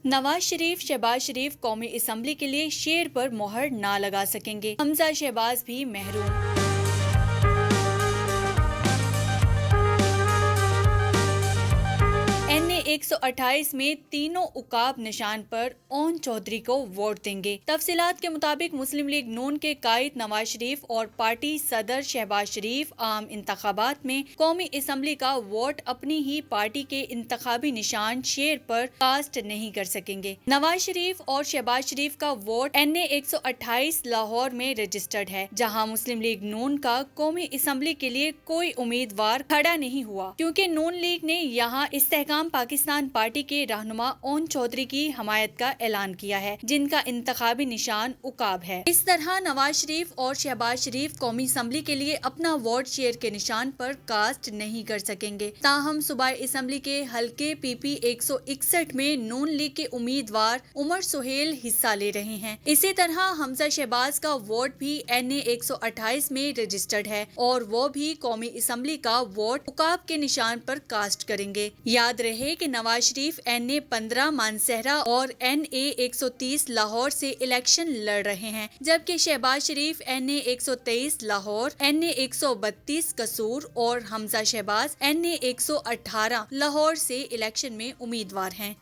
نواز شریف شہباز شریف قومی اسمبلی کے لیے شعر پر مہر نہ لگا سکیں گے، حمزہ شہباز بھی محروم۔ این اے 128 میں تینوں عقاب نشان پر اون چودھری کو ووٹ دیں گے۔ تفصیلات کے مطابق مسلم لیگ نون کے قائد نواز شریف اور پارٹی صدر شہباز شریف عام انتخابات میں قومی اسمبلی کا ووٹ اپنی ہی پارٹی کے انتخابی نشان شعر پر کاسٹ نہیں کر سکیں گے۔ نواز شریف اور شہباز شریف کا ووٹ این اے 128 لاہور میں رجسٹرڈ ہے، جہاں مسلم لیگ نون کا قومی اسمبلی کے لیے کوئی امیدوار کھڑا نہیں ہوا، کیونکہ نون لیگ نے یہاں استحکام پاکستان پارٹی کے رہنما اون چودھری کی حمایت کا اعلان کیا ہے، جن کا انتخابی نشان عقاب ہے۔ اس طرح نواز شریف اور شہباز شریف قومی اسمبلی کے لیے اپنا ووٹ شعر کے نشان پر کاسٹ نہیں کر سکیں گے۔ تاہم صوبائی اسمبلی کے حلقے پی پی 161 میں نون لیگ کے امیدوار عمر سہیل حصہ لے رہے ہیں۔ اسی طرح حمزہ شہباز کا ووٹ بھی این اے 128 میں رجسٹرڈ ہے اور وہ بھی قومی اسمبلی کا ووٹ عقاب کے نشان پر کاسٹ کریں گے۔ یاد رہے کہ نواز شریف این اے 15 مانسہرہ اور این اے 130 لاہور سے الیکشن لڑ رہے ہیں، جبکہ شہباز شریف این اے 123 لاہور، این اے 132 قصور اور حمزہ شہباز این اے 118 لاہور سے الیکشن میں امیدوار ہیں۔